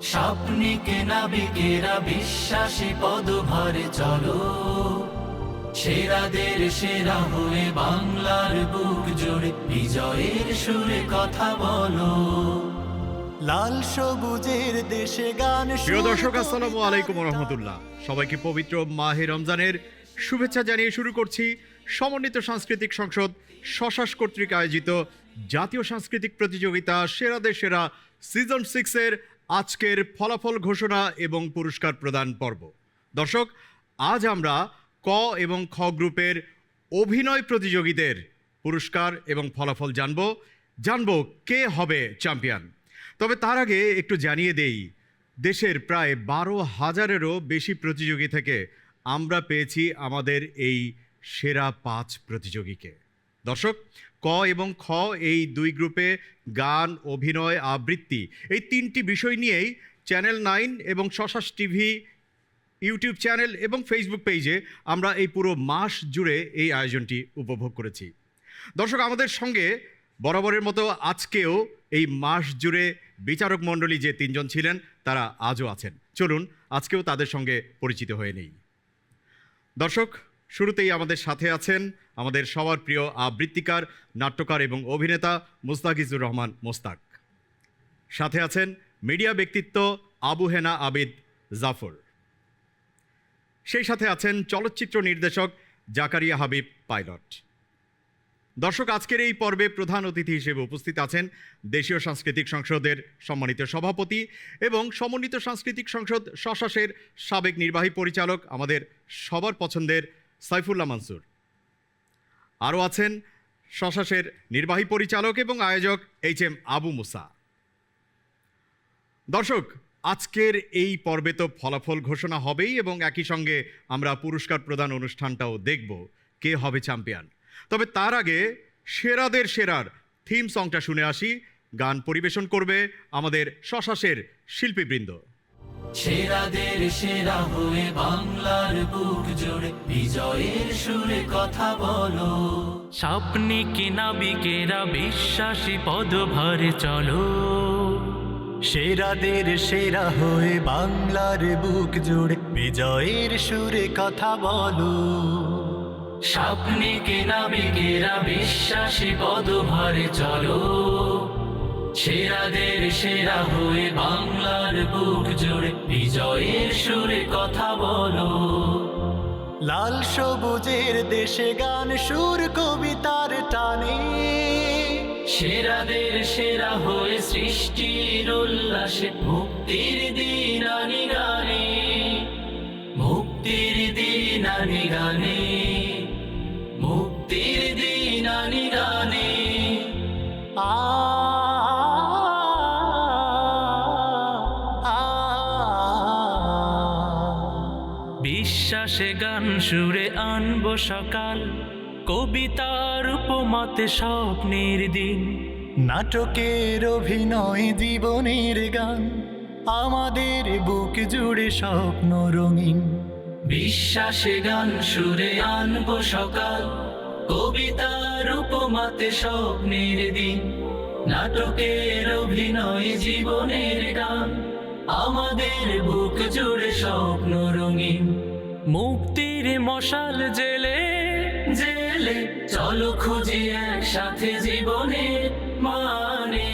স্বপ্নিকে নাবিকেরা বিশ্বাসী পদভারে চলো, সেরাদের সেরা হয়ে বাংলার বুক জুড়ে বিজয়ের সুরে কথা বলো। লাল সবুজের দেশে গান। প্রিয় দর্শক, আসসালামু আলাইকুম রহমতুল্লাহ। সবাইকে পবিত্র মাহে রমজানের শুভেচ্ছা জানিয়ে শুরু করছি সমন্বিত সাংস্কৃতিক সংসদ শশাস কর্তৃক আয়োজিত জাতীয় সাংস্কৃতিক প্রতিযোগিতা সেরাদের সেরা সিজন 6-এর আজকের ফলাফল ঘোষণা এবং পুরস্কার প্রদান পর্ব। দর্শক, আজ আমরা ক এবং খ গ্রুপের অভিনয় প্রতিযোগীদের পুরস্কার এবং ফলাফল জানব কে হবে চ্যাম্পিয়ন। তবে তার আগে একটু জানিয়ে দেই, দেশের প্রায় 12,000-এরও বেশি প্রতিযোগী থেকে আমরা পেয়েছি আমাদের এই সেরা 5 প্রতিযোগীকে। দর্শক, ক এবং খ এই দুই গ্রুপে গান, অভিনয়, আবৃত্তি এই 3টি বিষয় নিয়েই চ্যানেল 9 এবং শশাস টিভি ইউটিউব চ্যানেল এবং ফেসবুক পেজে আমরা এই পুরো মাস জুড়ে এই আয়োজনটি উপভোগ করেছি। দর্শক, আমাদের সঙ্গে বরাবরের মতো আজকেও এই মাস জুড়ে বিচারক মণ্ডলী যে 3 জন ছিলেন তারা আজও আছেন। চলুন আজকেও তাদের সঙ্গে পরিচিত হয়ে নেই। দর্শক, শুরুতেই আমাদের সাথে আছেন আমাদের সবার প্রিয় আবৃত্তিকার, নাট্যকার এবং অভিনেতা মুস্তাকিজুর রহমান মোস্তাক। সাথে আছেন মিডিয়া ব্যক্তিত্ব আবু হেনা আবিদ জাফর। সেই সাথে আছেন চলচ্চিত্র নির্দেশক জাকারিয়া হাবিব পাইলট। দর্শক, আজকের এই পর্বে প্রধান অতিথি হিসেবে উপস্থিত আছেন দেশীয় সাংস্কৃতিক সংসদের সম্মানিত সভাপতি এবং সমন্বিত সাংস্কৃতিক সংসদ শশাসের সাবেক নির্বাহী পরিচালক আমাদের সবার পছন্দের সাইফুল্লাহ মানসুর। আরও আছেন শশাসের নির্বাহী পরিচালক এবং আয়োজক HM আবু মুসা। দর্শক, আজকের এই পর্বে তো ফলাফল ঘোষণা হবেই এবং একই সঙ্গে আমরা পুরস্কার প্রদান অনুষ্ঠানটাও দেখব, কে হবে চ্যাম্পিয়ন। তবে তার আগে সেরাদের সেরার থিম সংটা শুনে আসি। গান পরিবেশন করবে আমাদের শশাসের শিল্পীবৃন্দ। সেরাদের সেরা হয়ে বাংলার বুক জুড়ে বিজয়ের সুরে কথা বলো। স্বপ্নিকে নাবিকেরা বিশ্বাসী পদভারে চলো, সেরাদের সেরা হয়ে বাংলার বুক জুড়ে বিজয়ের সুরে কথা বলো। স্বপ্নিকে নাবিকেরা বিশ্বাসী পদভারে চলো, সেরাদের সেরা হয়ে বাংলার বুক জুড়ে বিজয়ের সুরে কথা বলো। লাল সবুজের দেশে গান, সুর, কবিতার টানে সেরাদের সেরা হয়ে সৃষ্টির উল্লাসে মুক্তির দিন আনি গানে, মুক্তির দিন আনি গানে, মুক্তির দিন আনি গানে। বিশ্বাসে গান সুরে আনবো সকাল, কবিতার উপমাতে স্বপ্নের দিন, নাটকের অভিনয় জীবনের গান, আমাদের বুক জুড়ে স্বপ্ন রঙিন। বিশ্বাসে গান সুরে আনবো সকাল, কবিতার উপমাতে স্বপ্নের দিন, নাটকের অভিনয় জীবনের গান, আমাদের বুক জুড়ে স্বপ্ন রঙিন। মুক্তির মশাল জেলে জেলে চলো খুঁজি একসাথে জীবনের মানে।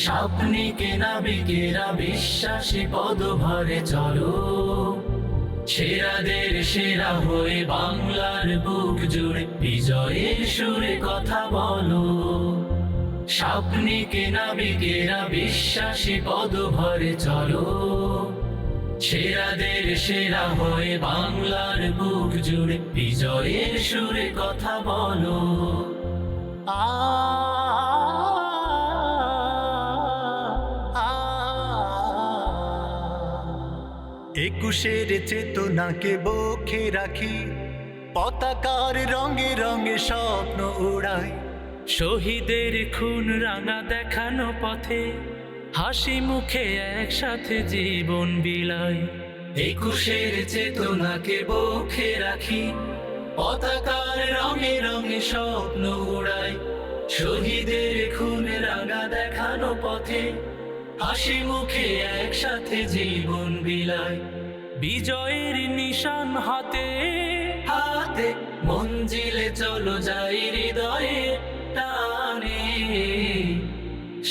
স্বপ্নিকে নাবিকেরা বিশ্বাসী পদভারে চলো, সেরাদের সেরা হয়ে বাংলার বুক জুড়ে বিজয়ের সুরে কথা বলো। স্বপ্নিকে নাবিকেরা বিশ্বাসী পদভারে চলো, সেরাদের সেরা হয়ে বাংলার বুক জুড়ে বিজয়ের সুরে কথা বলো। একুশের চেতনাকে বুকে রাখি, পতাকার রঙে রঙে স্বপ্ন উড়াই, শহীদের খুন রাঙা দেখানো পথে হাসি মুখে একসাথে জীবন বিলাই। একুশের চেতনাকে বুকে রাখি, পতাকার রঙে রঙে স্বপ্ন উড়াই, শহীদের খুন রাঙা দেখানো পথে হাসি মুখে একসাথে জীবন বিলায়, বিজয়ের নিশান হাতে হাতে, মঞ্জিলে চলো যাই হৃদয়ে টানে,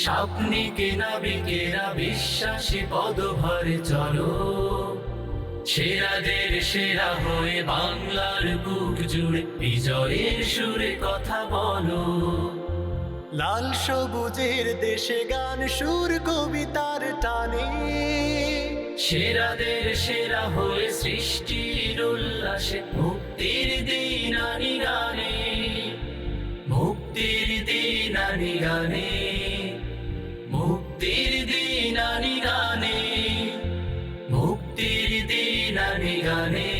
স্বপ্নিকে নাবিকেরা বিশ্বাসী পদভরে চলো, সেরাদের সেরা হয়ে বাংলার বুক জুড়ে বিজয়ের সুরে কথা বলো। লাল সবুজের দেশে গান সুর কবিতার টানে, সেরাদের সেরা হয়ে সৃষ্টির উল্লাসে মুক্তির দিন আনি গানে, মুক্তির দিন আনি গানে, মুক্তির দিন আনি গানে, মুক্তির দিন আনি গানে,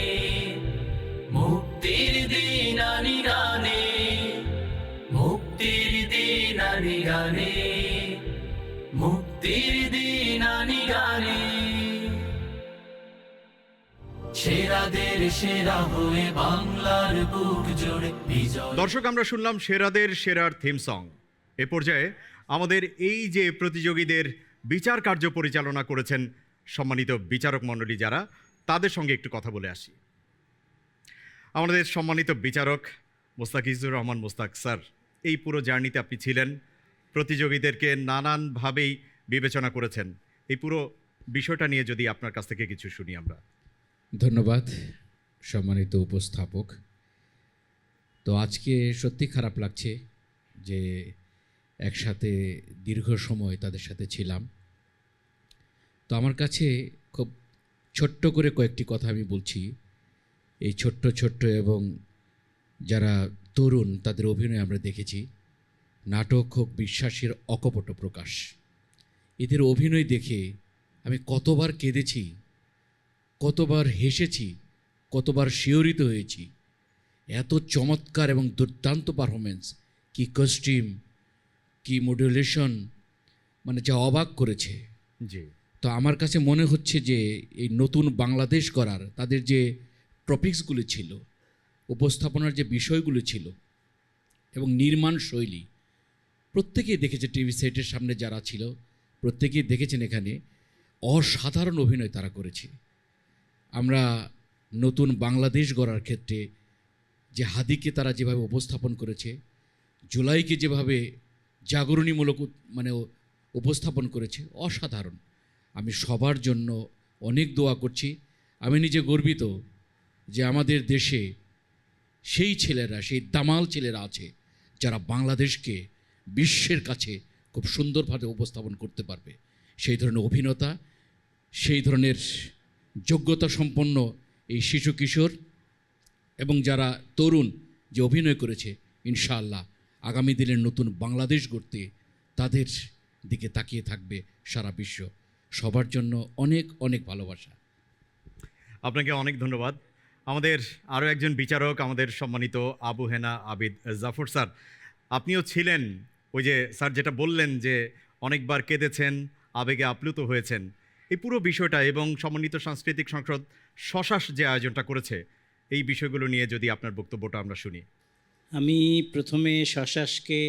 মুক্তির দিন আনি গানে, মুক্তির দিন আনি গানে, মুক্তির দিন আনি গানে, সেরাদের সেরা হয়ে বাংলার বুক জুড়ে বিজয়। দর্শক, আমরা শুনলাম সেরাদের সেরার থিম সং। এ পর্যায়ে আমাদের এই যে প্রতিযোগীদের বিচার কার্য পরিচালনা করেছেন সম্মানিত বিচারক মণ্ডলী যারা, তাদের সঙ্গে একটু কথা বলে আসি। আমাদের সম্মানিত বিচারক মোস্তাকিজুর রহমান মোস্তাক স্যার, এই পুরো জার্নিতে আপনি ছিলেন, প্রতিযোগীদেরকে নানানভাবেই বিবেচনা করেছেন। এই পুরো বিষয়টা নিয়ে যদি আপনার কাছ থেকে কিছু শুনি আমরা। ধন্যবাদ সম্মানিত উপস্থাপক। তো আজকে সত্যি খারাপ লাগছে যে একসাথে দীর্ঘ সময় তাদের সাথে ছিলাম। তো আমার কাছে খুব ছোট্ট করে কয়েকটি কথা আমি বলছি। এই ছোট্ট ছোট্ট এবং যারা তরুণ তাদের অভিনয় আমরা দেখেছি। নাটক হোক বিশ্বাসের অকপট প্রকাশ, এদের অভিনয় দেখে আমি কতবার কেঁদেছি, কতবার হেসেছি, কতবার শিহরিত হয়েছি। এত চমৎকার এবং দুর্দান্ত পারফরমেন্স, কি কস্টিউম, কি মডুলেশন, মানে যা অবাক করেছে। জি। তো আমার কাছে মনে হচ্ছে যে এই নতুন বাংলাদেশ করার তাদের যে টপিকসগুলো ছিল, উপস্থাপনার যে বিষয়গুলো ছিল এবং নির্মাণ শৈলী, প্রত্যেকেই দেখেছে, টিভি সেটের সামনে যারা ছিল প্রত্যেকেই দেখেছেন এখানে অসাধারণ অভিনয় তারা করেছে। আমরা নতুন বাংলাদেশ গড়ার ক্ষেত্রে যে হাদিকে তারা যেভাবে উপস্থাপন করেছে, জুলাইকে যেভাবে জাগরণীমূলক মানে উপস্থাপন করেছে, অসাধারণ। আমি সবার জন্য অনেক দোয়া করছি। আমি নিজে গর্বিত যে আমাদের দেশে সেই ছেলেরা, সেই দামাল ছেলেরা আছে যারা বাংলাদেশকে বিশ্বের কাছে খুব সুন্দরভাবে উপস্থাপন করতে পারবে। সেই ধরনের অভিনেতা, সেই ধরনের যোগ্যতা সম্পন্ন এই শিশু কিশোর এবং যারা তরুণ যে অভিনয় করেছে, ইনশাআল্লাহ আগামী দিনের নতুন বাংলাদেশ গড়তে তাদের দিকে তাকিয়ে থাকবে সারা বিশ্ব। সবার জন্য অনেক অনেক ভালোবাসা। আপনাকে অনেক ধন্যবাদ। আমাদের আরও একজন বিচারক, আমাদের সম্মানিত আবু হেনা আবিদ জাফর স্যার, আপনিও ছিলেন। ওই যে স্যার যেটা বললেন যে অনেকবার কেঁদেছেন, আবেগে আপ্লুত হয়েছেন, এই পুরো বিষয়টা এবং সমন্বিত সাংস্কৃতিক সংসদ শশাস যে আয়োজনটা করেছে, এই বিষয়গুলো নিয়ে যদি আপনার বক্তব্যটা আমরা শুনি। আমি প্রথমে শশাসকে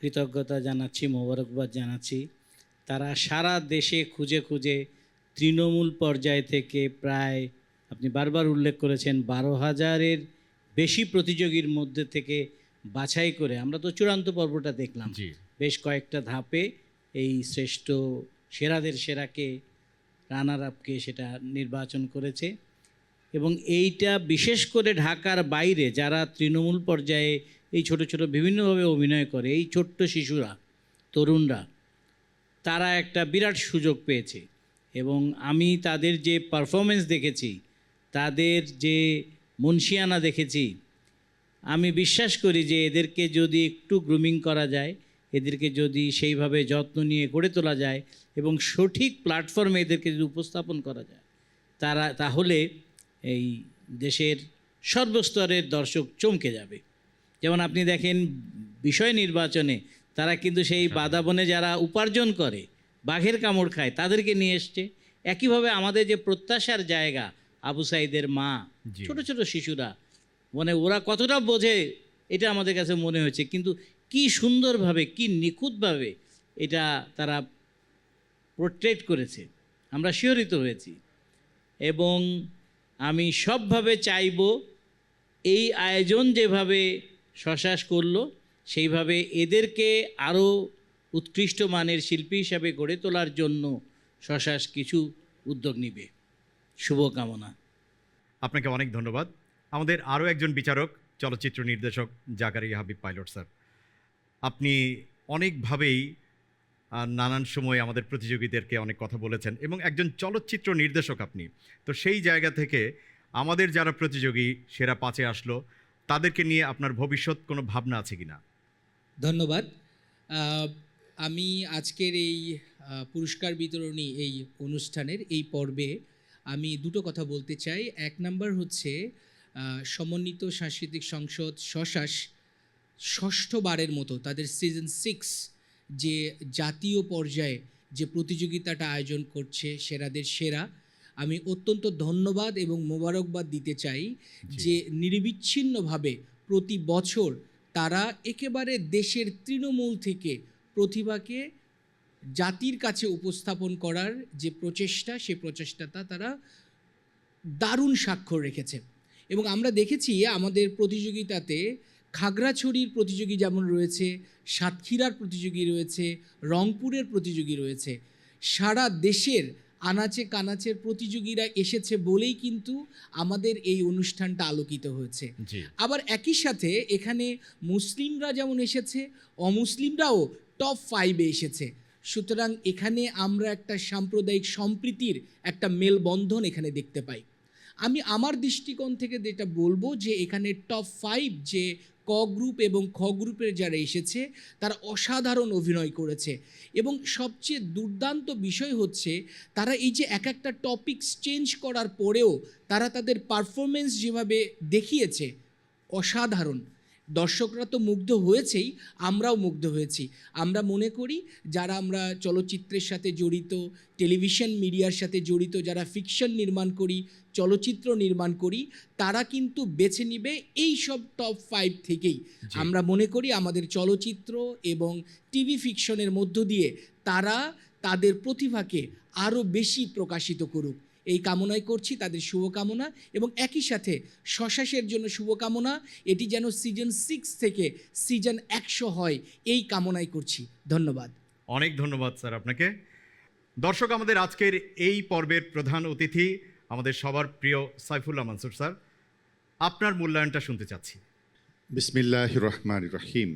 কৃতজ্ঞতা জানাচ্ছি, মোবারকবাদ জানাচ্ছি। তারা সারা দেশে খুঁজে খুঁজে তৃণমূল পর্যায় থেকে প্রায়, আপনি বারবার উল্লেখ করেছেন, 12,000-এর বেশি প্রতিযোগীর মধ্যে থেকে বাছাই করে, আমরা তো চূড়ান্ত পর্বটা দেখলাম, বেশ কয়েকটা ধাপে এই শ্রেষ্ঠ সেরাদের সেরাকে, রানার আপকে সেটা নির্বাচন করেছে। এবং এইটা বিশেষ করে ঢাকার বাইরে যারা তৃণমূল পর্যায়ে এই ছোট ছোট বিভিন্নভাবে অভিনয় করে, এই ছোট্ট শিশুরা, তরুণরা, তারা একটা বিরাট সুযোগ পেয়েছে। এবং আমি তাদের যে পারফরমেন্স দেখেছি, তাদের যে মুন্সিয়ানা দেখেছি, আমি বিশ্বাস করি যে এদেরকে যদি একটু গ্রুমিং করা যায়, এদেরকে যদি সেইভাবে যত্ন নিয়ে গড়ে তোলা যায় এবং সঠিক প্ল্যাটফর্মে এদেরকে যদি উপস্থাপন করা যায়, তাহলে এই দেশের সর্বস্তরের দর্শক চমকে যাবে। যেমন আপনি দেখেন বিষয় নির্বাচনে তারা কিন্তু সেই বাদা বনে যারা উপার্জন করে, বাঘের কামড় খায়, তাদেরকে নিয়ে এসছে। একইভাবে আমাদের যে প্রত্যাশার জায়গা, আবু সাইদের মা, ছোট ছোট শিশুরা, মানে ওরা কতটা বোঝে এটা আমাদের কাছে মনে হয়েছে, কিন্তু কি সুন্দরভাবে, কি নিখুঁতভাবে এটা তারা পোর্ট্রেট করেছে, আমরা শিহরিত হয়েছি। এবং আমি সবভাবে চাইব এই আয়োজন যেভাবে শশাস করলো সেইভাবে এদেরকে আরও উৎকৃষ্ট মানের শিল্পী হিসাবে গড়ে তোলার জন্য শশাস কিছু উদ্যোগ নেবে। শুভকামনা। আপনাকে অনেক ধন্যবাদ। আমাদের আরও একজন বিচারক, চলচ্চিত্র নির্দেশক জাকারিয়া হাবিব পাইলট স্যার। আপনি অনেকভাবেই নানান সময় আমাদের প্রতিযোগীদেরকে অনেক কথা বলেছেন এবং একজন চলচ্চিত্র নির্দেশক আপনি। তো সেই জায়গা থেকে আমাদের যারা প্রতিযোগী সেরা 5-এ আসলো, তাদেরকে নিয়ে আপনার ভবিষ্যৎ কোনো ভাবনা আছে কিনা? ধন্যবাদ। আমি আজকের এই পুরস্কার বিতরণী এই অনুষ্ঠানের এই পর্বে আমি দুটো কথা বলতে চাই। এক নাম্বার হচ্ছে সমন্বিত সাংস্কৃতিক সংসদ শশাস ষষ্ঠবারের মতো তাদের সিজন 6 যে জাতীয় পর্যায়ে যে প্রতিযোগিতাটা আয়োজন করছে সেরাদের সেরা, আমি অত্যন্ত ধন্যবাদ এবং মোবারকবাদ দিতে চাই যে নিরবিচ্ছিন্নভাবে প্রতি বছর তারা একেবারে দেশের তৃণমূল থেকে প্রতিভাকে জাতির কাছে উপস্থাপন করার যে প্রচেষ্টা, সেই প্রচেষ্টাটা তারা দারুণ স্বাক্ষর রেখেছে। এবং আমরা দেখেছি আমাদের প্রতিযোগিতাতে খাগড়াছড়ির প্রতিযোগী যেমন রয়েছে, সাতক্ষীরার প্রতিযোগী রয়েছে, রংপুরের প্রতিযোগী রয়েছে, সারা দেশের আনাচে কানাচের প্রতিযোগীরা এসেছে বলেই কিন্তু আমাদের এই অনুষ্ঠানটা আলোকিত হয়েছে। আবার একই সাথে এখানে মুসলিমরা যেমন এসেছে, অমুসলিমরাও টপ 5-এ এসেছে। সুতরাং এখানে আমরা একটা সাম্প্রদায়িক সম্প্রীতির একটা মেলবন্ধন এখানে দেখতে পাই। আমি আমার দৃষ্টিকোণ থেকে যেটা বলবো যে এখানে টপ 5 যে ক গ্রুপ এবং খ গ্রুপের যারা এসেছে তারা অসাধারণ অভিনয় করেছে। এবং সবচেয়ে দুর্দান্ত বিষয় হচ্ছে তারা এই যে এক একটা টপিকস চেঞ্জ করার পরেও তারা তাদের পারফরমেন্স যেভাবে দেখিয়েছে অসাধারণ। দর্শকরা তো মুগ্ধ হয়েছেই, আমরাও মুগ্ধ হয়েছি। আমরা মনে করি যারা আমরা চলচ্চিত্রের সাথে জড়িত, টেলিভিশন মিডিয়ার সাথে জড়িত, যারা ফিকশন নির্মাণ করি, চলচ্চিত্র নির্মাণ করি, তারা কিন্তু বেছে নিবে এই সব টপ 5 থেকেই। আমরা মনে করি আমাদের চলচ্চিত্র এবং টিভি ফিকশনের মধ্য দিয়ে তারা তাদের প্রতিভাকে আরও বেশি প্রকাশিত করুক, এই কামনাই করছি, তাদের শুভকামনা। এবং একই সাথে শশাসের জন্য শুভকামনা, এটি যেন সিজন 6 থেকে সিজন 100 হয়, এই কামনাই করছি। ধন্যবাদ। অনেক ধন্যবাদ স্যার আপনাকে। দর্শক, আমাদের আজকের এই পর্বের প্রধান অতিথি আমাদের সবার প্রিয় সাইফুল্লাহ মানসুর স্যার, আপনার মূল্যায়নটা শুনতে চাচ্ছি। বিসমিল্লাহির রহমানির রহিম।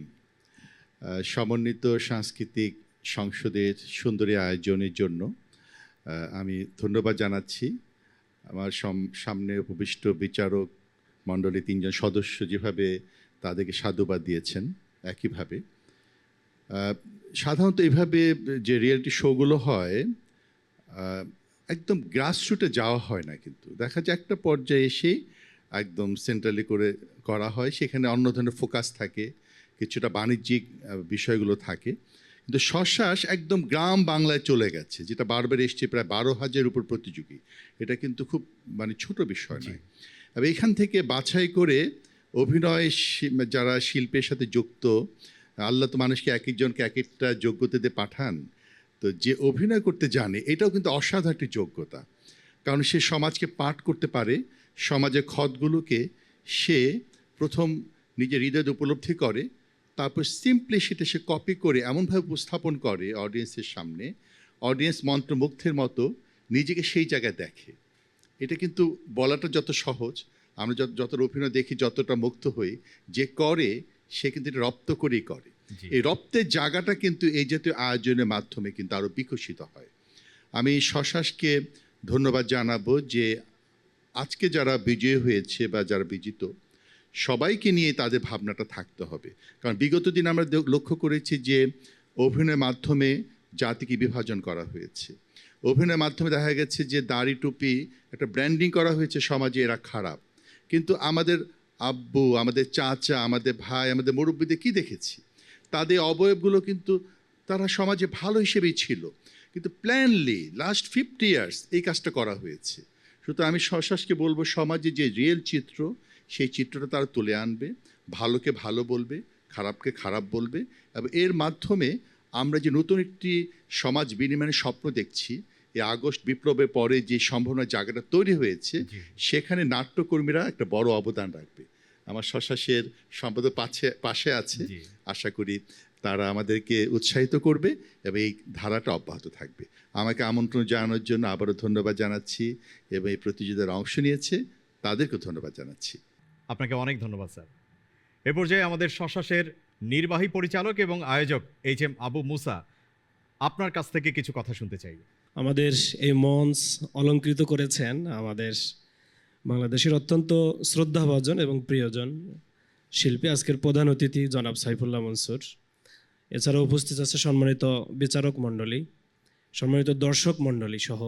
সমন্বিত সাংস্কৃতিক সংসদের সুন্দরী আয়োজনের জন্য আমি ধন্যবাদ জানাচ্ছি। আমার সামনে উপবিষ্ট বিচারক মণ্ডলী 3 জন সদস্য যেভাবে তাদেরকে সাধুবাদ দিয়েছেন, একইভাবে সাধারণত এইভাবে যে রিয়েলিটি শোগুলো হয় একদম গ্রাসরুটে যাওয়া হয় না, কিন্তু দেখা যায় একটা পর্যায়ে এসে একদম সেন্ট্রালি করে করা হয়, সেখানে অন্য ধরনের ফোকাস থাকে, কিছুটা বাণিজ্যিক বিষয়গুলো থাকে। কিন্তু শশাস একদম গ্রাম বাংলায় চলে গেছে, যেটা বারবার এসছে, প্রায় 12,000 উপর প্রতিযোগী। এটা কিন্তু খুব ছোট বিষয় নয়। আর এখান থেকে বাছাই করে অভিনয় যারা শিল্পের সাথে যুক্ত, আল্লাহ তো মানুষকে এক একজনকে এক একটা যোগ্যতাতে পাঠান, তো যে অভিনয় করতে জানে এটাও কিন্তু অসাধারণ একটি যোগ্যতা। কারণ সে সমাজকে পাঠ করতে পারে, সমাজের ক্ষতগুলোকে সে প্রথম নিজের হৃদয়ে উপলব্ধি করে, তারপর সিম্পলি সেটা সে কপি করে এমনভাবে উপস্থাপন করে অডিয়েন্সের সামনে, অডিয়েন্স মন্ত্রমুগ্ধের মতো নিজেকে সেই জায়গায় দেখে। এটা কিন্তু বলাটা যত সহজ, আমরা যত অভিনয় দেখি যতটা মুগ্ধ হই, যে করে সে কিন্তু এটা রপ্ত করেই করে। এই রপ্তের জায়গাটা কিন্তু এই জাতীয় আয়োজনের মাধ্যমে কিন্তু আরও বিকশিত হয়। আমি শশাসকে ধন্যবাদ জানাবো যে আজকে যারা বিজয়ী হয়েছে বা যারা বিজিত, সবাইকে নিয়ে তাদের ভাবনাটা থাকতে হবে। কারণ বিগত দিন আমরা লক্ষ্য করেছি যে অভিনয়ের মাধ্যমে জাতিকে বিভাজন করা হয়েছে। অভিনয়ের মাধ্যমে দেখা গেছে যে দাড়ি টুপি একটা ব্র্যান্ডিং করা হয়েছে সমাজে, এরা খারাপ। কিন্তু আমাদের আব্বু, আমাদের চাচা, আমাদের ভাই, আমাদের মুরব্বীদের কী দেখেছি, তাদের অবয়বগুলো কিন্তু তারা সমাজে ভালো হিসেবেই ছিল, কিন্তু প্ল্যানলি লাস্ট 50 ইয়ার্স এই কাজটা করা হয়েছে। সুতরাং আমি শশাসকে বলবো, সমাজে যে রিয়েল চিত্র, সেই চিত্রটা তারা তুলে আনবে, ভালোকে ভালো বলবে, খারাপকে খারাপ বলবে, এবং এর মাধ্যমে আমরা যে নতুন একটি সমাজ বিনিময়ের স্বপ্ন দেখছি, এই আগস্ট বিপ্লবের পরে যে সম্ভাবনার জায়গাটা তৈরি হয়েছে, সেখানে নাট্যকর্মীরা একটা বড় অবদান রাখবে। আমার শশাসের সম্পাদক পাশে আছে, আশা করি তারা আমাদেরকে উৎসাহিত করবে এবং এই ধারাটা অব্যাহত থাকবে। আমাকে আমন্ত্রণ জানানোর জন্য আবারও ধন্যবাদ জানাচ্ছি, এবং এই প্রতিযোগিতায় অংশ নিয়েছে তাদেরকে ধন্যবাদ জানাচ্ছি। আপনাকে অনেক ধন্যবাদ স্যার। এ পর্যায়ে আমাদের শশাসের নির্বাহী পরিচালক এবং আয়োজক এইচ.এম. আবু মুসা, আপনার কাছ থেকে কিছু কথা শুনতে চাই। আমাদের এই মঞ্চ অলঙ্কৃত করেছেন আমাদের বাংলাদেশের অত্যন্ত শ্রদ্ধাভাজন এবং প্রিয়জন শিল্পী, আজকের প্রধান অতিথি জনাব সাইফুল্লাহ মনসুর। এছাড়াও উপস্থিত আছে সম্মানিত বিচারক মণ্ডলী, সম্মানিত দর্শক মণ্ডলী সহ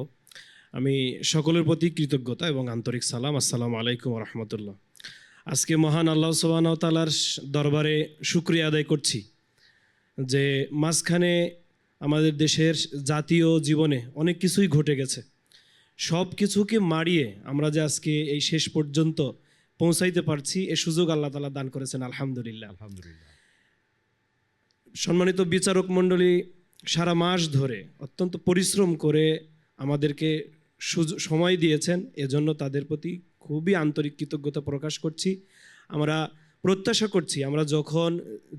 আমি সকলের প্রতি কৃতজ্ঞতা এবং আন্তরিক সালাম। আসসালামু আলাইকুম রহমতুল্লাহ। আজকে মহান আল্লাহ সুবহানাহু ওয়া তাআলার দরবারে শুকরিয়া আদায় করছি যে মাঝখানে আমাদের দেশের জাতীয় জীবনে অনেক কিছুই ঘটে গেছে। সব কিছুকে মারিয়ে আমরা যে আজকে এই শেষ পর্যন্ত পৌঁছাইতে পারছি, এ সুযোগ আল্লাহ তাআলা দান করেছেন, আলহামদুলিল্লাহ। আলহামদুলিল্লাহ। সম্মানিত বিচারক মণ্ডলী সারা মাস ধরে অত্যন্ত পরিশ্রম করে আমাদেরকে সময় দিয়েছেন, এজন্য তাদের প্রতি খুবই আন্তরিক কৃতজ্ঞতা প্রকাশ করছি। আমরা প্রত্যাশা করছি আমরা যখন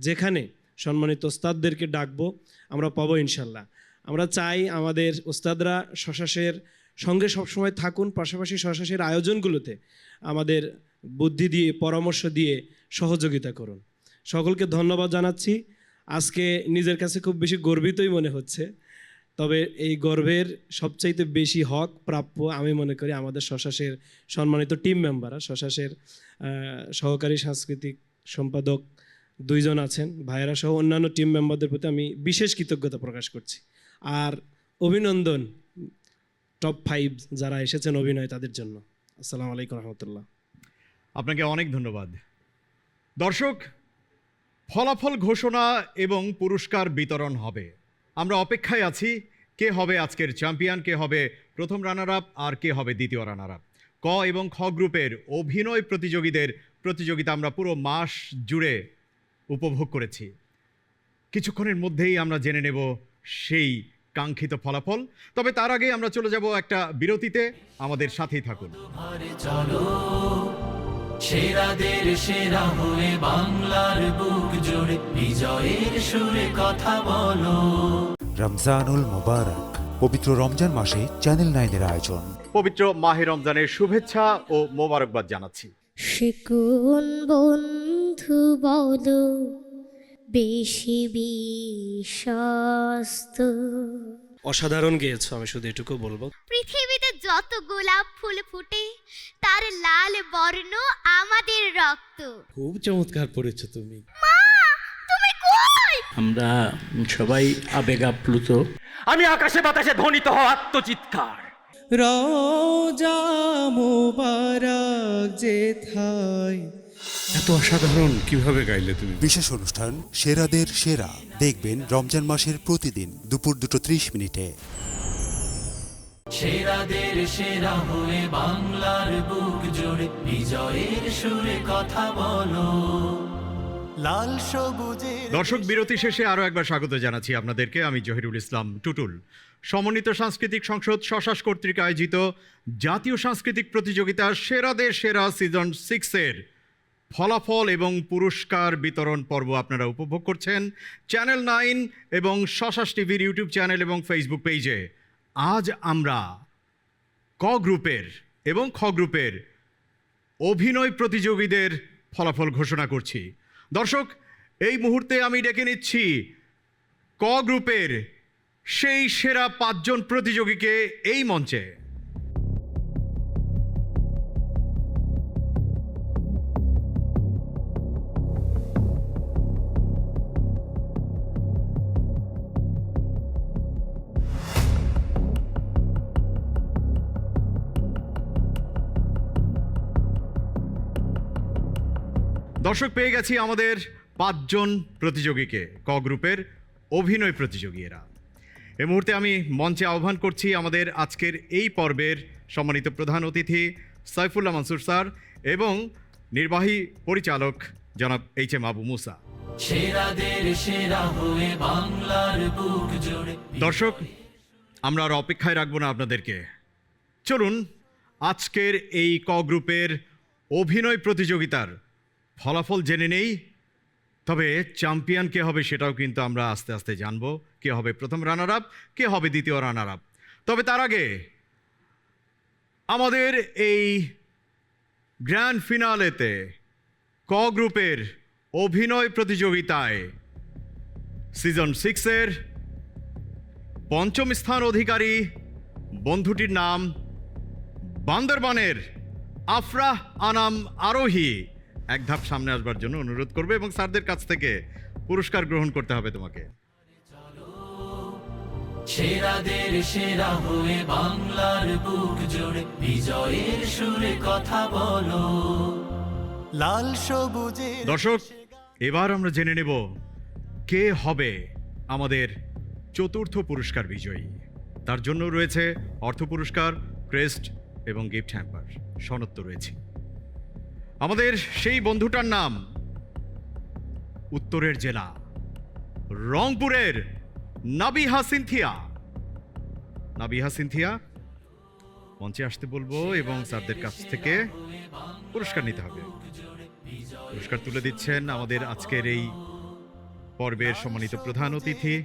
যেখানে সম্মানিত ওস্তাদদেরকে ডাকবো আমরা পাবো ইনশাল্লাহ। আমরা চাই আমাদের ওস্তাদরা শশাসের সঙ্গে সবসময় থাকুন, পাশাপাশি শশাসের আয়োজনগুলোতে আমাদের বুদ্ধি দিয়ে পরামর্শ দিয়ে সহযোগিতা করুন। সকলকে ধন্যবাদ জানাচ্ছি। আজকে নিজের কাছে খুব বেশি গর্বিতই মনে হচ্ছে, তবে এই গর্বের সবচাইতে বেশি হক প্রাপ্য আমি মনে করি আমাদের শশাসের সম্মানিত টিম মেম্বাররা। শশাসের সহকারী সাংস্কৃতিক সম্পাদক 2 জন আছেন, ভাইয়েরা সহ অন্যান্য টিম মেম্বারদের প্রতি আমি বিশেষ কৃতজ্ঞতা প্রকাশ করছি। আর অভিনন্দন টপ 5 যারা এসেছেন অভিনয়, তাদের জন্য। আসসালামু আলাইকুম রহমতুল্লাহ। আপনাকে অনেক ধন্যবাদ। দর্শক, ফলাফল ঘোষণা এবং পুরস্কার বিতরণ হবে। আমরা অপেক্ষায় আছি কে হবে আজকের চ্যাম্পিয়ন, কে হবে প্রথম রানার আপ, আর কে হবে দ্বিতীয় রানার আপ। ক এবং খ গ্রুপের অভিনয় প্রতিযোগীদের প্রতিযোগিতা আমরা পুরো মাস জুড়ে উপভোগ করেছি। কিছুক্ষণের মধ্যেই আমরা জেনে নেব সেই কাঙ্ক্ষিত ফলাফল। তবে তার আগে আমরা চলে যাব একটা বিরতিতে, আমাদের সাথেই থাকুন। চলো সেরাদের সেরা হয়ে বাংলার বুক জুড়ে বিজয়ের সুরে কথা বলো। রমজানুল মুবারক, পবিত্র রমজান মাসে চ্যানেল 9-এর আয়োজন। পবিত্র মাহে রমজানের শুভেচ্ছা ও মোবারকবাদ জানাচ্ছি। সে কোন বন্ধু বলো বেশি বিশ্বস্ত। অসাধারণ গেয়েছো, আমি শুধু এটুকু বলবো। পৃথিবীতে যত গোলাপ ফুল ফুটে তার লাল বর্ণ আমাদের রক্ত। খুব চমৎকার পড়েছো তুমি। মা, তুমি কই? আমরা সবাই আবেগ আপ্লুত। আমি আকাশে বাতাসে ধ্বনিত হওয়া আত্মচিৎকার। রওজা মুবারক যেথায়। এত অসাধারণ কিভাবে গাইলে তুমি? বিশেষ অনুষ্ঠান সেরাদের সেরা দেখবেন রমজান মাসের প্রতিদিন দুপুর 2:30 সেরাদের সেরা হয়ে বাংলার বুক জুড়ে বিজয়ের সুরে কথা বলো। লাল সবুজের দর্শক, বিরতি শেষে আরও একবার স্বাগত জানাচ্ছি আপনাদেরকে। আমি জহিরুল ইসলাম টুটুল। সমন্বিত সাংস্কৃতিক সংসদ শশাস কর্তৃক আয়োজিত জাতীয় সাংস্কৃতিক প্রতিযোগিতা সেরাদের সেরা সিজন 6-এর ফলাফল এবং পুরস্কার বিতরণ পর্ব আপনারা উপভোগ করছেন চ্যানেল 9 এবং শশাস টিভির ইউটিউব চ্যানেল এবং ফেসবুক পেজে। আজ আমরা ক গ্রুপের এবং খ গ্রুপের অভিনয় প্রতিযোগীদের ফলাফল ঘোষণা করছি। দর্শক, এই মুহূর্তে আমি ডেকে নিচ্ছি ক গ্রুপের সেই সেরা 5 জন প্রতিযোগীকে এই মঞ্চে। দর্শক, পেয়ে গেছি আমাদের 5 জন প্রতিযোগীকে, ক গ্রুপের অভিনয় প্রতিযোগী এরা। এই মুহূর্তে আমি মঞ্চে আহ্বান করছি আমাদের আজকের এই পর্বের সম্মানিত প্রধান অতিথি সাইফুল্লাহ মনসুর স্যার এবং নির্বাহী পরিচালক জনাব এইচ.এম. আবু মুসা। সেরাদের সেরা হয়ে বাংলার বুক জুড়ে। দর্শক, আমরা আর অপেক্ষায় রাখবো না আপনাদেরকে। চলুন আজকের এই ক গ্রুপের অভিনয় প্রতিযোগিতার ফলাফল জেনে নেই। তবে চ্যাম্পিয়ন কে হবে সেটাও কিন্তু আমরা আস্তে আস্তে জানবো। কে হবে প্রথম রানার আপ, কে হবে দ্বিতীয় রানার আপ। তবে তার আগে আমাদের এই গ্র্যান্ড ফিনালেতে ক গ্রুপের অভিনয় প্রতিযোগিতায় সিজন 6-এর পঞ্চম স্থান অধিকারী বন্ধুটির নাম বান্দরবানের আফরাহ আনাম আরোহী। এক ধাপ সামনে আসবার জন্য অনুরোধ করবে এবং স্যারদের কাছ থেকে পুরস্কার গ্রহণ করতে হবে তোমাকে। সেরাদের সেরা হয়ে বাংলার বুক জুড়ে বিজয়ের সুরে কথা বলো। লাল সবুজের দর্শক, এবার আমরা জেনে নেব কে হবে আমাদের চতুর্থ পুরস্কার বিজয়ী। তার জন্য রয়েছে অর্থ পুরস্কার, ক্রেস্ট এবং গিফট হ্যাম্পার। সনদ তো রয়েছে। আমাদের সেই বন্ধুটার নাম উত্তরের জেলা রংপুরের নাবিহা সিনথিয়া। নাবিহা সিনথিয়া, মঞ্চে আসতে বলবো এবং স্যারদের কাছ থেকে পুরস্কার নিতে হবে। পুরস্কার তুলে দিচ্ছেন আমাদের আজকের এই পর্বের সম্মানিত প্রধান অতিথি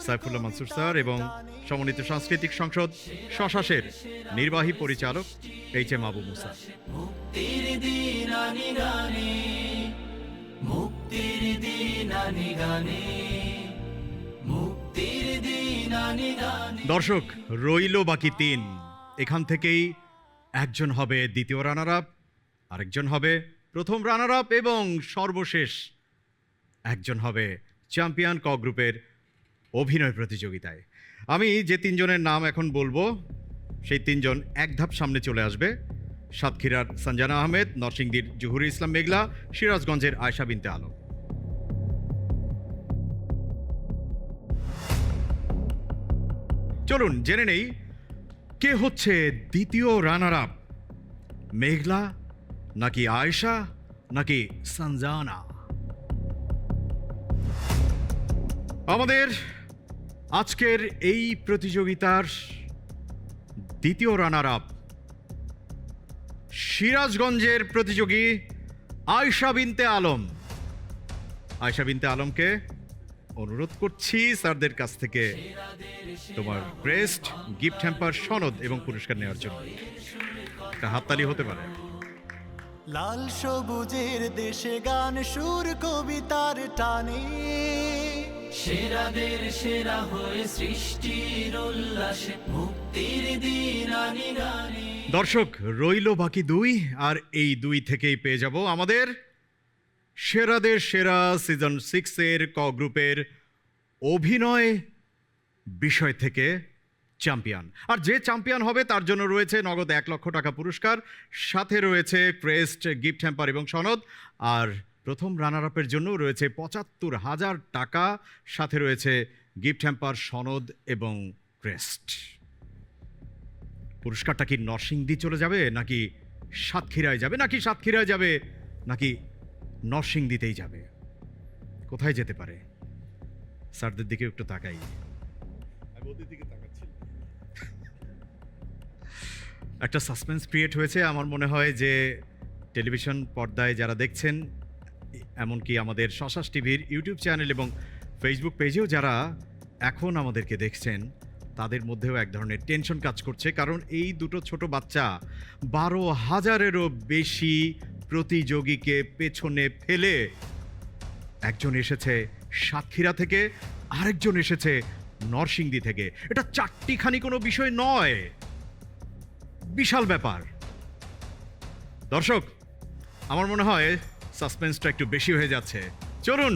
সাইফুল্লাহ মানসুর স্যার এবং সম্মানিত সাংস্কৃতিক সংসদ শশাসের নির্বাহী পরিচালক HM আবু মুসা। মুক্তির দিন আনি গানে, মুক্তির দিন আনি গানে, মুক্তির দিন আনি গানে। দর্শক, রইল বাকি 3। এখান থেকেই একজন হবে দ্বিতীয় রানার আপ, আরেকজন হবে প্রথম রানার আপ এবং সর্বশেষ একজন হবে চ্যাম্পিয়ন ক গ্রুপের অভিনয় প্রতিযোগিতায়। আমি যে 3 জনের নাম এখন বলবো সেই 3 জন এক ধাপ সামনে চলে আসবে। সাতক্ষীরার সঞ্জানা আহমেদ, নরসিংদীর জহুরুল ইসলাম মেঘলা, সিরাজগঞ্জের আয়েশা বিনতে আলম। চলুন জেনে নেই কে হচ্ছে দ্বিতীয় রানার আপ। মেঘলা নাকি আয়েশা নাকি সঞ্জানা? আমাদের আজকের এই প্রতিযোগিতার দ্বিতীয় রানার আপ সিরাজগঞ্জের প্রতিযোগী আয়েশা বিনতে আলম। আয়েশা বিনতে আলমকে অনুরোধ করছি স্যারদের কাছ থেকে তোমার ক্রেস্ট, গিফট হ্যাম্পার, সনদ এবং পুরস্কার নেওয়ার জন্য। একটা হাততালি হতে পারে। লাল সবুজের দেশে গান সুর কবিতার টানে, সেরাদের সেরা হয়ে সৃষ্টির উল্লাসে মুক্তির দিন আনি গানে। দর্শক, রইল বাকি 2, আর এই 2 থেকেই পেয়ে যাব আমাদের সেরাদের সেরা সিজন 6-এর ক গ্রুপের অভিনয় বিষয় থেকে চ্যাম্পিয়ন। আর যে চ্যাম্পিয়ন হবে তার জন্য রয়েছে নগদ 1 লক্ষ টাকা পুরস্কার, সাথে রয়েছে ক্রেস্ট, গিফট হ্যাম্পার এবং সনদ। আর প্রথম রানার আপের জন্য রয়েছে ৭৫,০০০ টাকা, সাথে রয়েছে গিফট হ্যাম্পার, সনদ এবং ক্রেস্ট। পুরস্কারটা কি নরসিংদী চলে যাবে নাকি সাতক্ষীরায় যাবে, নাকি সাতক্ষীরায় যাবে নাকি নরসিংদীতেই যাবে? কোথায় যেতে পারে? স্যারদের দিকে একটু তাকাই। একটা সাসপেন্স ক্রিয়েট হয়েছে। আমার মনে হয় যে টেলিভিশন পর্দায় যারা দেখছেন, এমনকি আমাদের শশাস টিভির ইউটিউব চ্যানেল এবং ফেসবুক পেজেও যারা এখন আমাদেরকে দেখছেন, তাদের মধ্যেও এক ধরনের টেনশন কাজ করছে। কারণ এই দুটো ছোট বাচ্চা ১২,০০০-এরও বেশি প্রতিযোগীকে পেছনে ফেলে একজন এসেছে সাতক্ষীরা থেকে, আরেকজন এসেছে নরসিংদী থেকে। এটা চারটিখানি কোনো বিষয় নয়, বিশাল ব্যাপার। দর্শক, আমার মনে হয় সাসপেন্সটা একটু বেশি হয়ে যাচ্ছে। চলুন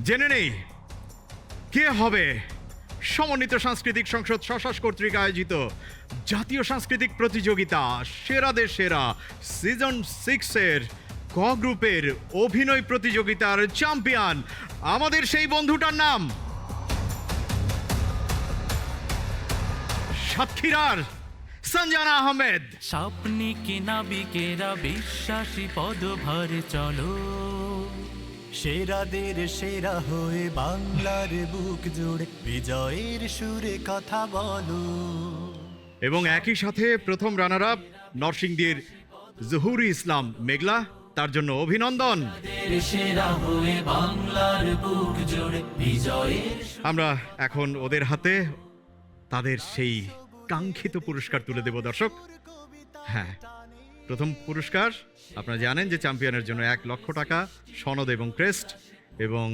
জেনে নেই কে হবে সমন্বিত সাংস্কৃতিক সংসদ শশাস কর্তৃক আয়োজিত জাতীয় সাংস্কৃতিক প্রতিযোগিতা সেরাদের সেরা সিজন 6-এর ক গ্রুপের অভিনয় প্রতিযোগিতার চ্যাম্পিয়ন। আমাদের সেই বন্ধুটার নাম সাতক্ষীরার সঞ্জানা আহমেদ। স্বপ্নিক নাবিকেরা বিশ্বাসী পদভরে চলো, সেরাদের সেরা হয়ে বাংলার বুক জুড়ে বিজয়ের সুরে কথা বলো। এবং একই সাথে প্রথম রানার আপ নরসিংদীর জহুরি ইসলাম মেঘলা, তার জন্য অভিনন্দন। সেরা হয়ে বাংলার বুক জুড়ে বিজয়ের আমরা এখন ওদের হাতে তাদের সেই কাঙ্ক্ষিত পুরস্কার তুলে দেব দর্শক। হ্যাঁ, প্রথম পুরস্কার আপনারা জানেন যে চ্যাম্পিয়নের জন্য 1 লক্ষ টাকা সনদ এবং ক্রেস্ট, এবং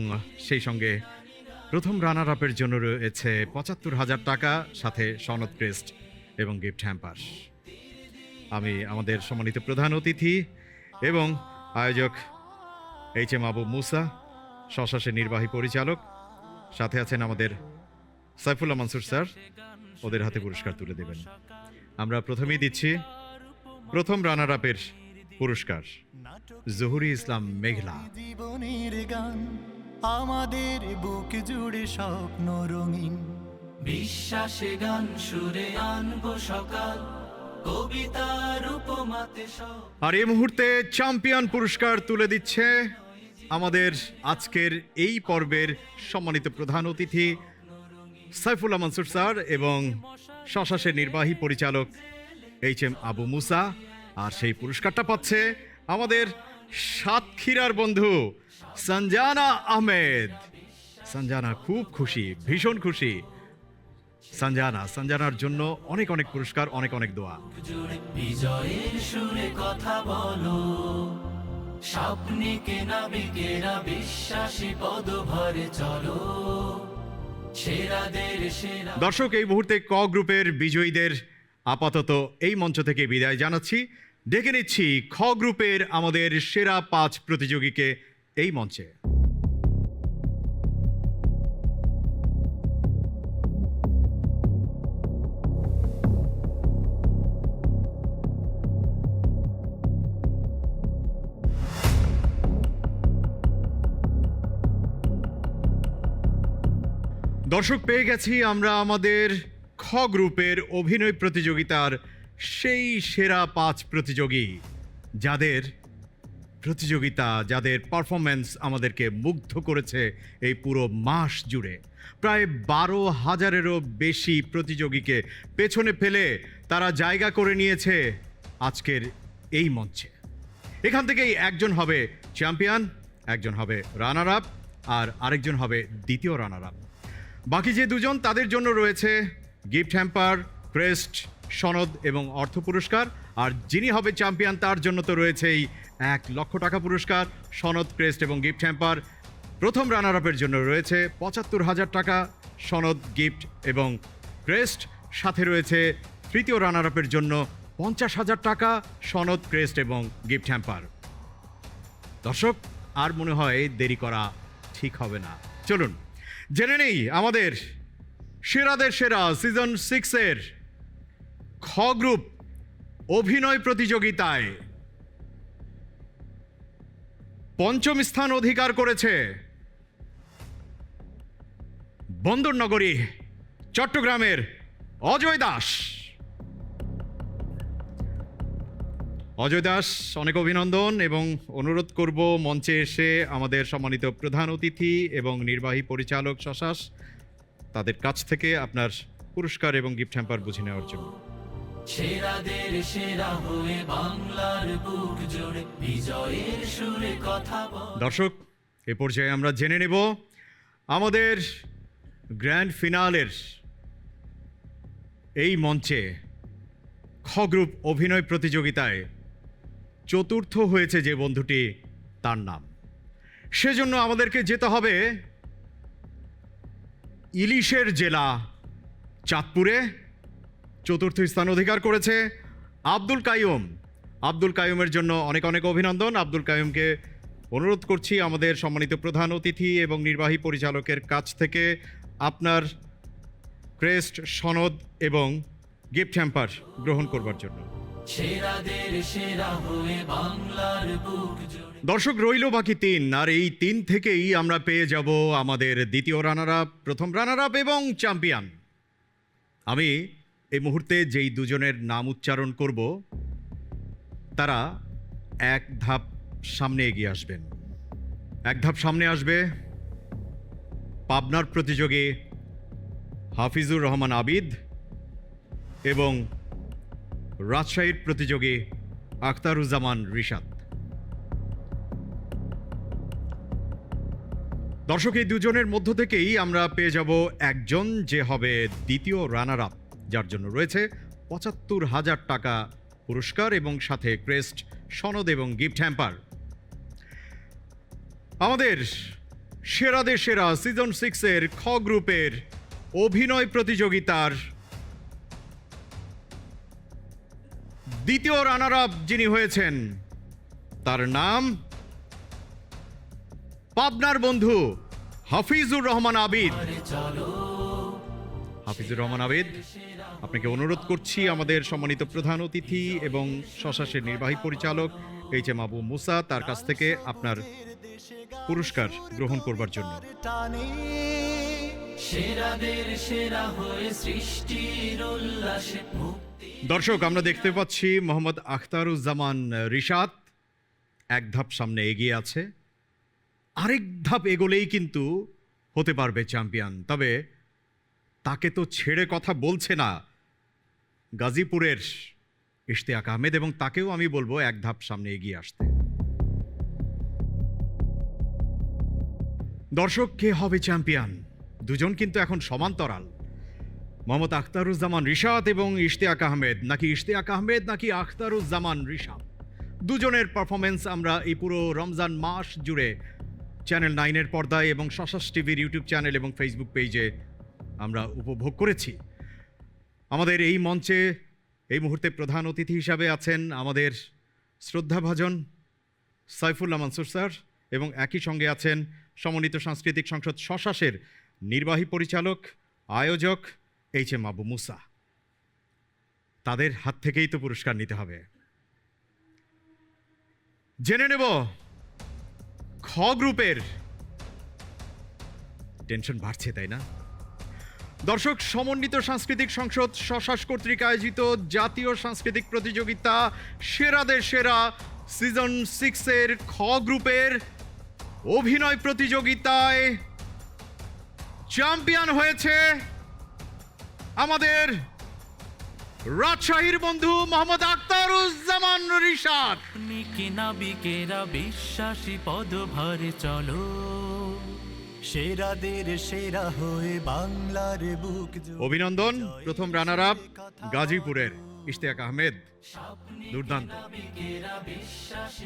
সেই সঙ্গে প্রথম রানার আপের জন্য রয়েছে 75,000 টাকা, সাথে সনদ ক্রেস্ট এবং গিফট হ্যাম্পার। আমি আমাদের সম্মানিত প্রধান অতিথি এবং আয়োজক HM আবু মুসা, শশাসের নির্বাহী পরিচালক, সাথে আছেন আমাদের সাইফুল্লাহ মানসুর স্যার, ওদের হাতে পুরস্কার তুলে দেবেন। আমরা প্রথমেই দিচ্ছি প্রথম রানার আপের পুরস্কার জহুরি ইসলাম মেঘলা। জীবনের গান আমাদের বুক জুড়ে স্বপ্ন রঙিন, বিশ্বাসে গান সুরে আনবো সকাল, কবিতার উপমাতে সব। আর এই মুহূর্তে চ্যাম্পিয়ন পুরস্কার তুলে দিচ্ছে আমাদের আজকের এই পর্বের সম্মানিত প্রধান অতিথি সাইফুল্লাহ মানসুর স্যার এবং শশাসের নির্বাহী পরিচালক HM আবু মুসা। আর সেই পুরস্কারটা পাচ্ছে আমাদের সাতক্ষীরার বন্ধু সঞ্জানা আহমেদ। সঞ্জানা খুব খুশি, ভীষণ খুশি। সঞ্জানার জন্য অনেক অনেক পুরস্কার, অনেক অনেক দোয়া। বিজয়ের সুরে কথা বলো, স্বপ্নিকে নাবিকেরা বিশ্বাসী পদভরে চলো, সেরাদের সেরা। দর্শক, এই মুহূর্তে ক গ্রুপের বিজয়ীদের আপাতত এই মঞ্চ থেকে বিদায় জানাচ্ছি। ডেকে নিচ্ছি খ গ্রুপের আমাদের সেরা 5 প্রতিযোগীকে এই মঞ্চে। দর্শক, পেয়ে গেছি আমরা আমাদের খ গ্রুপের অভিনয় প্রতিযোগিতার সেই সেরা 5 প্রতিযোগী, যাদের প্রতিযোগিতা, যাদের পারফরম্যান্স আমাদেরকে মুগ্ধ করেছে এই পুরো মাস জুড়ে। প্রায় 12,000-এরও বেশি প্রতিযোগীকে পেছনে ফেলে তারা জায়গা করে নিয়েছে আজকের এই মঞ্চে। এখান থেকেই একজন হবে চ্যাম্পিয়ন, একজন হবে রানার আপ, আর আরেকজন হবে দ্বিতীয় রানার আপ। বাকি যে দুজন, তাদের জন্য রয়েছে গিফট হ্যাম্পার, ক্রেস্ট, সনদ এবং অর্থ পুরস্কার। আর যিনি হবে চ্যাম্পিয়ন, তার জন্য তো রয়েছেই 1 লক্ষ টাকা পুরস্কার, সনদ, ক্রেস্ট এবং গিফট হ্যাম্পার। প্রথম রানার আপের জন্য রয়েছে 75,000 টাকা, সনদ, গিফট এবং ক্রেস্ট। সাথে রয়েছে তৃতীয় রানার আপের জন্য 50,000 টাকা, সনদ, ক্রেস্ট এবং গিফট হ্যাম্পার। দর্শক, আর মনে হয় দেরি করা ঠিক হবে না, চলুন জেনে নেই আমাদের সেরাদের সেরা সিজন 6-এর খ গ্রুপ অভিনয় প্রতিযোগিতায় 5ম স্থান অধিকার করেছে বন্দরনগরী চট্টগ্রামের অজয় দাস। অজয় দাস, অনেক অভিনন্দন এবং অনুরোধ করব মঞ্চে এসে আমাদের সম্মানিত প্রধান অতিথি এবং নির্বাহী পরিচালক শশাস, তাদের কাছ থেকে আপনার পুরস্কার এবং গিফট হ্যাম্পার বুঝে নেওয়ার জন্য। সেরাদের সেরা হয়ে বাংলার বুক জুড়ে বিজয়ের সুরে কথা বল। দর্শক, এ পর্যায়ে আমরা জেনে নেব আমাদের গ্র্যান্ড ফিনালের এই মঞ্চে খ গ্রুপ অভিনয় প্রতিযোগিতায় চতুর্থ হয়েছে যে বন্ধুটি, তার নাম। সেজন্য আমাদেরকে যেতে হবে ইলিশের জেলা চাঁদপুরে। চতুর্থ স্থান অধিকার করেছে আব্দুল কাইয়ুম। আব্দুল কাইয়ুমের জন্য অনেক অনেক অভিনন্দন। আব্দুল কাইয়ুমকে অনুরোধ করছি আমাদের সম্মানিত প্রধান অতিথি এবং নির্বাহী পরিচালকের কাছ থেকে আপনার ক্রেস্ট, সনদ এবং গিফট হ্যাম্পার গ্রহণ করবার জন্য। সেরাদের সেরা হয়ে বাংলার বুক জুড়ে। দর্শক, রইল বাকি 3, আর এই 3 থেকেই আমরা পেয়ে যাব আমাদের দ্বিতীয় রানার আপ, প্রথম রানার আপ এবং চ্যাম্পিয়ন। আমি এই মুহূর্তে যেই দুজনের নাম উচ্চারণ করব, তারা এক ধাপ সামনে এগিয়ে আসবেন। এক ধাপ সামনে আসবে পাবনার প্রতিযোগী হাফিজুর রহমান আবিদ এবং রাজশাহীর প্রতিযোগী আখতারুজ্জামান রিশাদ। দর্শক, এই দুজনের মধ্য থেকেই আমরা পেয়ে যাব একজন যে হবে দ্বিতীয় রানার আপ, যার জন্য রয়েছে ৭৫,০০০ টাকা পুরস্কার এবং সাথে ক্রেস্ট, সনদ এবং গিফট হ্যাম্পার। আমাদের সেরাদের সেরা সিজন 6-এর খ গ্রুপের অভিনয় প্রতিযোগিতার দ্বিতীয় রানার আপ যিনি হয়েছেন তার নাম পাবনার বন্ধু হাফিজুর রহমান আবিদ। হাফিজুর রহমান আবিদ, আপনাকে অনুরোধ করছি আমাদের সম্মানিত প্রধান অতিথি এবং শশাসের নির্বাহী পরিচালক এইচ.এম. আবু মুসা তার কাছ থেকে আপনার পুরস্কার গ্রহণ করবার জন্য। সেরাদের সেরা হয়ে সৃষ্টির উল্লাসে দর্শক, আমরা দেখতে পাচ্ছি মোহাম্মদ আখতারুজ্জামান রিশাদ এক ধাপ সামনে এগিয়ে আছে। আরেক ধাপ এগোলেই কিন্তু হতে পারবে চ্যাম্পিয়ন। তবে তাকে তো ছেড়ে কথা বলছে না গাজীপুরের ইশতিয়াক আহমেদ, এবং তাকেও আমি বলবো এক ধাপ সামনে এগিয়ে আসতে। দর্শক, কে হবে চ্যাম্পিয়ন? দুজন কিন্তু এখন সমান্তরাল, মোহাম্মদ আখতারুজ্জামান রিশাদ এবং ইশতিয়াক আহমেদ, নাকি ইশতিয়াক আহমেদ নাকি আখতারুজ্জামান রিশাদ। দুজনের পারফরমেন্স আমরা এই পুরো রমজান মাস জুড়ে চ্যানেল 9-এর পর্দায় এবং শশাস টিভির ইউটিউব চ্যানেল এবং ফেসবুক পেজে আমরা উপভোগ করেছি। আমাদের এই মঞ্চে এই মুহূর্তে প্রধান অতিথি হিসাবে আছেন আমাদের শ্রদ্ধাভাজন সাইফুল্লাহ মানসুর স্যার, এবং একই সঙ্গে আছেন সমন্বিত সাংস্কৃতিক সংসদ শশাসের নির্বাহী পরিচালক আয়োজক এইচ.এম. আবু মুসা। তাদের হাত থেকেই তো পুরস্কার নিতে হবে। জেনে নেব খ গ্রুপের, টেনশন বাড়ছে তাই না দর্শক? সমন্বিত সাংস্কৃতিক সংসদ শশাস কর্তৃক আয়োজিত জাতীয় সাংস্কৃতিক প্রতিযোগিতা সেরাদের সেরা সিজন 6-এর খ গ্রুপের অভিনয় প্রতিযোগিতায় চ্যাম্পিয়ন হয়েছে আমাদের রাজশাহীর বন্ধু মোহাম্মদ আখতারুজ্জামান রিশাদ। নাবিকেরা বিশ্বাসী পদভারে চলো, সেরাদের সেরা হয়ে বাংলার বুক। অভিনন্দন। প্রথম রানার আপ গাজীপুরের ইশতিয়াক আহমেদ, দুর্দান্ত।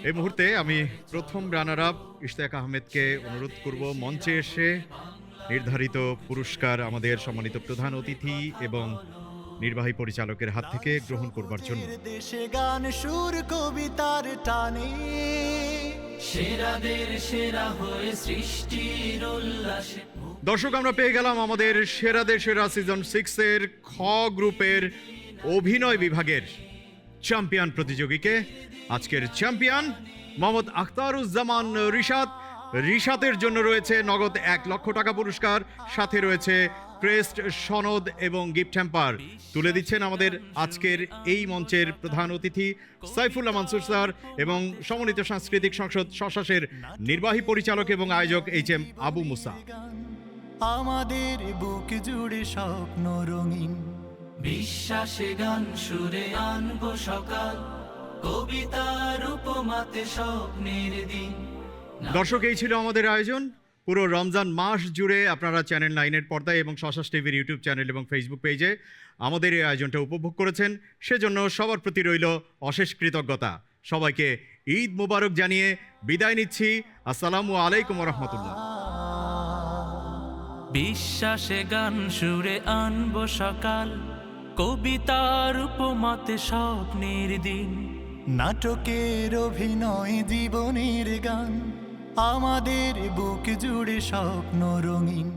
এই মুহূর্তে আমি প্রথম রানার আপ ইশতিয়াক আহমেদকে অনুরোধ করব মঞ্চে এসে নির্ধারিত পুরস্কার আমাদের সম্মানিত প্রধান অতিথি এবং নির্বাহী পরিচালকের হাত থেকে গ্রহণ করবার জন্য। দেশে গান সুর কবিতার টানে সেরাদের সেরা হয়ে সৃষ্টির উল্লাসে। দর্শক, আমরা পেয়ে গেলাম আমাদের সেরাদের সেরা সিজন 6-এর খ গ্রুপের অভিনয় বিভাগের চ্যাম্পিয়ন প্রতিযোগীকে। আজকের চ্যাম্পিয়ন মোহাম্মদ আখতারুজ্জামান রিশাদ। রিশাদের জন্য রয়েছে নগদ 1 লক্ষ টাকা পুরস্কার, সাথে রয়েছে ক্রেস্ট, সনদ এবং গিফট হ্যাম্পার। তুলে দিচ্ছেন আমাদের আজকের এই মঞ্চের প্রধান অতিথি সাইফুল্লাহ মানসুর স্যার এবং সমন্বিত সাংস্কৃতিক সংসদ শশাসের নির্বাহী পরিচালক এবং আয়োজক এইচ.এম. আবু মুসা। আমাদের বুক জুড়ে স্বপ্ন রঙিন, বিশ্বাসে গান সুরে আনবো সকাল, কবিতার উপমাতে স্বপ্নের দিন। দর্শক, এই ছিল আমাদের আয়োজন। পুরো রমজান মাস জুড়ে আপনারা চ্যানেল 9-এর পর্দায় এবং শশাস টিভির ইউটিউব চ্যানেল এবং ফেসবুক পেজে আমাদের এই আয়োজনটা উপভোগ করেছেন, সেজন্য সবার প্রতি রইল অশেষ কৃতজ্ঞতা। সবাইকে ঈদ মোবারক জানিয়ে বিদায় নিচ্ছি। আসসালামু আলাইকুম ওয়া রাহমাতুল্লাহ। বিশ্বাসে গান সুরে আনবো সকাল, কবিতার উপমাতে স্বপ্নের দিন। নাটকের অভিনয় জীবনের গান, আমাদের বুক জুড়ে স্বপ্ন রঙিন।